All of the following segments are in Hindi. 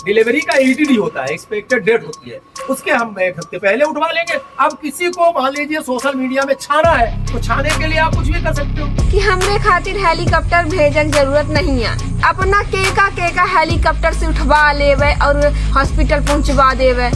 डिलीवरी का EDD होता है, एक्सपेक्टेड डेट होती है, उसके हम 1 हफ्ते पहले उठवा लेंगे। अब किसी को मान लीजिए सोशल मीडिया में छाना है तो छाने के लिए आप कुछ भी कर सकते हो कि हमरे खातिर हेलीकॉप्टर भेजन जरूरत नहीं है, अपना केका हेलीकॉप्टर से उठवा लेवे और हॉस्पिटल पहुंचवा देवे।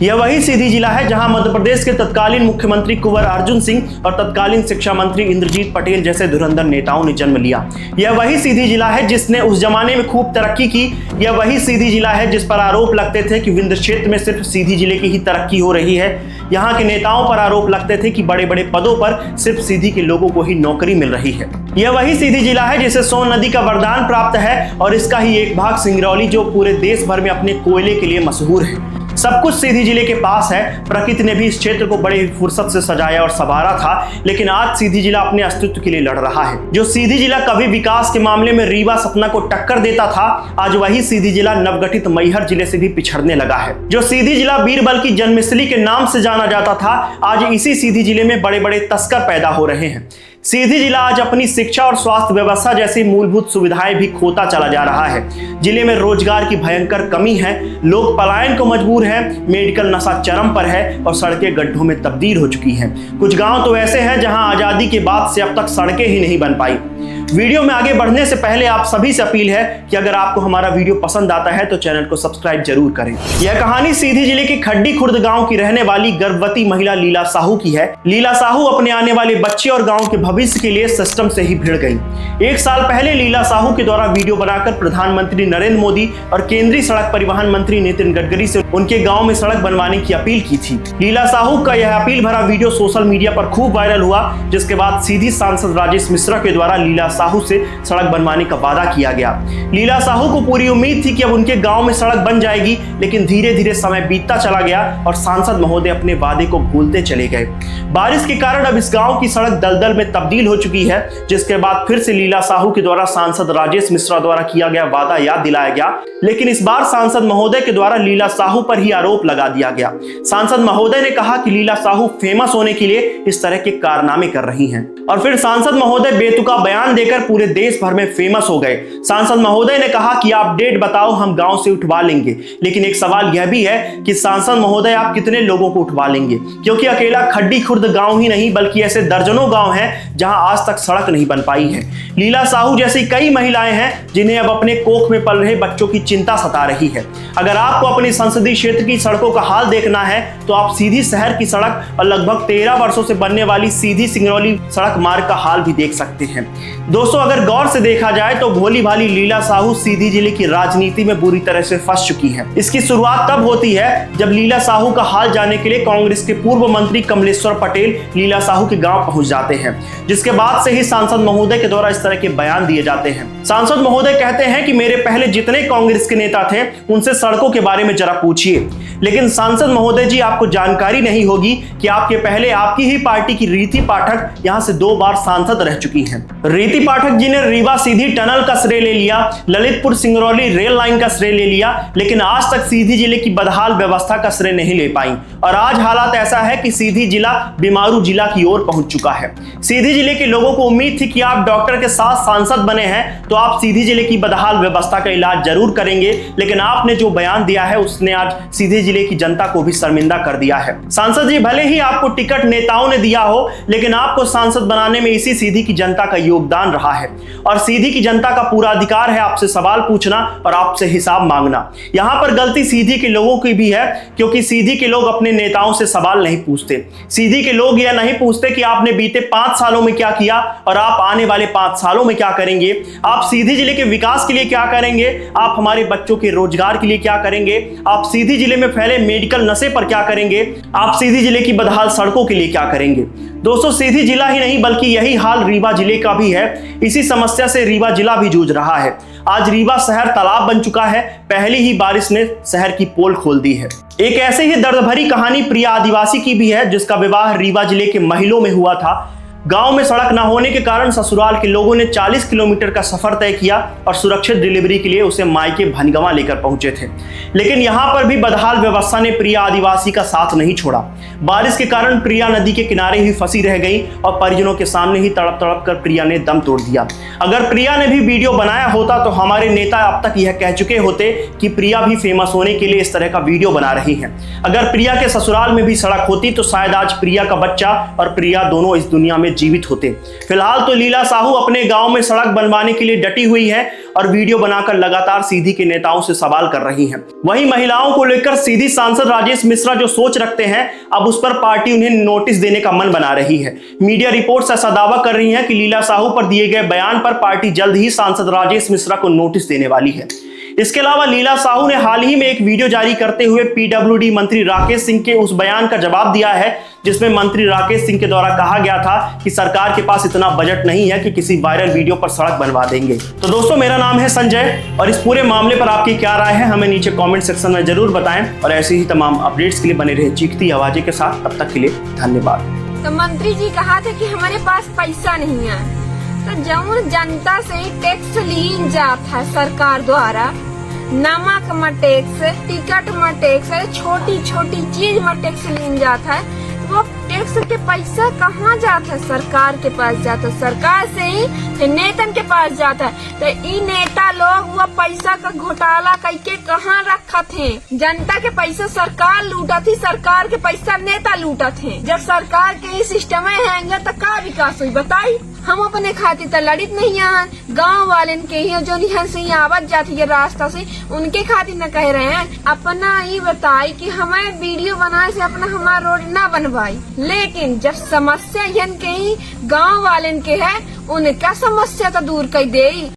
यह वही सीधी जिला है जहां मध्य प्रदेश के तत्कालीन मुख्यमंत्री कुंवर अर्जुन सिंह और तत्कालीन शिक्षा मंत्री इंद्रजीत पटेल जैसे धुरंधर नेताओं ने जन्म लिया। यह वही सीधी जिला है जिसने उस जमाने में खूब तरक्की की। यह वही सीधी जिला है जिस पर आरोप लगते थे कि विंध्य क्षेत्र में सिर्फ सीधी जिले की ही तरक्की हो रही है। यहाँ के नेताओं पर आरोप लगते थे कि बड़े बड़े पदों पर सिर्फ सीधी के लोगों को ही नौकरी मिल रही है। यह वही सीधी जिला है जिसे सोन नदी का वरदान प्राप्त है और इसका ही एक भाग सिंगरौली जो पूरे देश भर में अपने कोयले के लिए मशहूर है। सब कुछ सीधी जिले के पास है। प्रकृति ने भी इस क्षेत्र को बड़े फुर्सत से सजाया और संवारा था, लेकिन आज सीधी जिला अपने अस्तित्व के लिए लड़ रहा है। जो सीधी जिला कभी विकास के मामले में रीवा सतना को टक्कर देता था, आज वही सीधी जिला नवगठित मैहर जिले से भी पिछड़ने लगा है। जो सीधी जिला बीरबल की जन्मस्थली के नाम से जाना जाता था, आज इसी सीधी जिले में बड़े बड़े तस्कर पैदा हो रहे हैं। सीधी जिला आज अपनी शिक्षा और स्वास्थ्य व्यवस्था जैसी मूलभूत सुविधाएं भी खोता चला जा रहा है। जिले में रोजगार की भयंकर कमी है, लोग पलायन को मजबूर हैं, मेडिकल नशा चरम पर है और सड़कें गड्ढों में तब्दील हो चुकी हैं। कुछ गांव तो ऐसे हैं जहां आजादी के बाद से अब तक सड़कें ही नहीं बन पाई। वीडियो में आगे बढ़ने से पहले आप सभी से अपील है कि अगर आपको हमारा वीडियो पसंद आता है तो चैनल को सब्सक्राइब जरूर करें। यह कहानी सीधी जिले के खड्डी खुर्द गांव की रहने वाली गर्भवती महिला लीला साहू की है। लीला साहू अपने आने वाले बच्चे और गांव के भविष्य के लिए सिस्टम से ही भिड़ गई। 1 साल पहले लीला साहू के द्वारा वीडियो बनाकर प्रधानमंत्री नरेंद्र मोदी और केंद्रीय सड़क परिवहन मंत्री नितिन गडकरी से उनके गाँव में सड़क बनवाने की अपील की थी। लीला साहू का यह अपील भरा वीडियो सोशल मीडिया पर खूब वायरल हुआ, जिसके बाद सीधी सांसद राजेश मिश्रा के द्वारा लीला साहू से सड़क बनवाने का वादा किया गया। लीला साहू को पूरी उम्मीद थी कि अब उनके गांव में सड़क बन जाएगी, लेकिन धीरे धीरे समय बीतता चला गया और सांसद महोदय अपने वादे को भूलते चले गए। बारिश के कारण अब इस गांव की सड़क दलदल में तब्दील हो चुकी है, जिसके बाद फिर से लीला साहू के द्वारा सांसद राजेश मिश्रा द्वारा किया गया वादा याद दिलाया गया, लेकिन इस बार सांसद महोदय के द्वारा लीला साहू पर ही आरोप लगा दिया गया। सांसद महोदय ने कहा कि लीला साहू फेमस होने के लिए इस तरह के कारनामे कर रही हैं और फिर सांसद महोदय बेतुका बयान देकर पूरे देश भर में फेमस हो गए। सांसद महोदय ने कहा कि आप डेट बताओ, हम गांव से उठवा लेंगे, लेकिन एक सवाल यह भी है कि सांसद महोदय आप कितने लोगों को उठवा लेंगे, क्योंकि अकेला खड्डी खुर्द गांव ही नहीं बल्कि ऐसे दर्जनों गांव हैं जहां आज तक सड़क नहीं बन पाई है। लीला साहू जैसी कई महिलाएं हैं जिन्हें अब अपने कोख में पल रहे बच्चों की चिंता सता रही है। अगर आपको अपने संसदीय क्षेत्र की सड़कों का हाल देखना है तो आप सीधी शहर की सड़क और लगभग 13 वर्षों से बनने वाली सीधी सिंगरौली सड़क मार्ग का हाल भी देख सकते हैं। दोस्तों, अगर गौर से देखा जाए तो भोली भाली लीला साहू सीधी जिले की राजनीति में बुरी तरह से फंस चुकी है। इसकी शुरुआत तब होती है जब लीला साहू का हाल जानने के लिए कांग्रेस के पूर्व मंत्री कमलेश्वर पटेल लीला साहू के गांव पहुंच जाते हैं, जिसके बाद से ही सांसद महोदय के द्वारा इस तरह के बयान दिए जाते हैं। सांसद महोदय कहते हैं कि मेरे पहले जितने कांग्रेस के नेता थे उनसे सड़कों के बारे में जरा पूछिए, लेकिन सांसद महोदय जी आपको जानकारी नहीं होगी कि आपके पहले आपकी ही पार्टी की रीति पाठक यहां से 2 बार सांसद रह चुकी हैं। रीति पाठक जी ने रीवा सीधी टनल का श्रेय ले लिया, ललितपुर सिंगरौली रेल लाइन का श्रेय ले लिया, लेकिन आज तक सीधी जिले की बदहाल व्यवस्था का श्रेय नहीं ले पाई और आज हालात ऐसा है कि सीधी जिला बीमारू जिला की ओर पहुंच चुका है। सीधी जिले के लोगों को उम्मीद थी कि आप डॉक्टर के साथ सांसद बने हैं तो आप सीधी जिले की बदहाल व्यवस्था का इलाज जरूर करेंगे, लेकिन आपने जो बयान दिया है उसने आज सीधी जिले की जनता को भी शर्मिंदा कर दिया है। सांसद जी, भले ही आपको टिकट नेताओं ने दिया हो, लेकिन आपको सांसद बनाने में इसी सीधी की जनता का योगदान रहा है और सीधी की जनता का पूरा अधिकार है आपसे सवाल पूछना और आपसे हिसाब मांगना। यहाँ पर गलती सीधी के लोगों की भी है, क्योंकि सीधी के लोग अपने नेताओं से सवाल नहीं पूछते। सीधी के लोग यह नहीं पूछते कि आपने बीते 5 सालों में क्या किया और आप आने वाले 5 सालों में क्या करेंगे, आप सीधी जिले के विकास के लिए क्या करेंगे, आप हमारे बच्चों के रोजगार के लिए क्या करेंगे, आप सीधी जिले में फैले मेडिकल नशे पर क्या करेंगे, आप सीधी जिले की बदहाल सड़कों के लिए क्या करेंगे। दोस्तों, सीधी जिला ही नहीं बल्कि यही हाल रीवा जिले का भी है। इसी समस्या से रीवा जिला भी जूझ रहा है। आज रीवा शहर तालाब बन चुका है, पहली ही बारिश ने शहर की पोल खोल दी है। एक ऐसे ही दर्द भरी कहानी प्रिया आदिवासी की भी है, जिसका विवाह रीवा जिले के महिलों में हुआ था। गांव में सड़क न होने के कारण ससुराल के लोगों ने 40 किलोमीटर का सफर तय किया और सुरक्षित डिलीवरी के लिए उसे मायके भनगवा लेकर पहुंचे थे। लेकिन यहां पर भी बदहाल व्यवस्था ने प्रिया आदिवासी का साथ नहीं छोड़ा। बारिश के कारण प्रिया नदी के किनारे ही फंसी रह गई और परिजनों के सामने ही तड़प तड़प कर प्रिया ने दम तोड़ दिया। अगर प्रिया ने भी वीडियो बनाया होता तो हमारे नेता अब तक यह कह चुके होते कि प्रिया भी फेमस होने के लिए इस तरह का वीडियो बना रही है। अगर प्रिया के ससुराल में भी सड़क होती तो शायद आज प्रिया का बच्चा और प्रिया दोनों इस दुनिया में जीवित होते। फिलहाल तो लीला साहू अपने गांव में सड़क बनवाने के लिए डटी हुई है और वीडियो बनाकर लगातार सीधी के नेताओं से सवाल कर रही हैं। वहीं महिलाओं को लेकर सीधी सांसद राजेश मिश्रा जो सोच रखते हैं अब उस पर पार्टी उन्हें नोटिस देने का मन बना रही है। मीडिया रिपोर्ट्स ऐसा दावा कर रही हैं कि लीला साहू पर दिए गए बयान पर पार्टी जल्द ही सांसद राजेश मिश्रा को नोटिस देने वाली है। इसके अलावा लीला साहू ने हाल ही में एक वीडियो जारी करते हुए पीडब्ल्यूडी मंत्री राकेश सिंह के उस बयान का जवाब दिया है जिसमें मंत्री राकेश सिंह के द्वारा कहा गया था कि सरकार के पास इतना बजट नहीं है कि किसी वायरल वीडियो पर सड़क बनवा देंगे। तो दोस्तों, मेरा नाम है संजय और इस पूरे मामले पर आपकी क्या राय है हमें नीचे कमेंट सेक्शन में जरूर बताएं और ऐसी ही तमाम अपडेट्स के लिए बने रहे चीखती आवाजें के साथ। तब तक के लिए धन्यवाद। तो मंत्री जी कहा थे कि हमारे पास पैसा नहीं है, तो जौन जनता से टैक्स लीन जाता है सरकार द्वारा, नमक में टैक्स, टिकट में टैक्स, छोटी छोटी चीज में टैक्स लीन जाता है, वो टैक्स के पैसा कहाँ जाता है? सरकार के पास जाता है, सरकार से ही नेतन के पास जाता है। तो ये नेता लोग वो पैसा का घोटाला करके कहाँ रखा थे? जनता के पैसा सरकार लूटा थी, सरकार के पैसा नेता लूटा थे। जब सरकार के ये सिस्टम है तो का विकास हुई बताई? हम अपने खातिर तो लड़ित नहीं यहाँ, गाँव वाले के ही जो यहाँ से आवत जाती है रास्ता से उनके खातिर न कह रहे हैं। अपना ही बताई कि हमें वीडियो बनाए से अपना हमारा रोड ना बनवाई, लेकिन जब समस्या यन के ही गाँव वाले के है उनका समस्या तो दूर कर दे।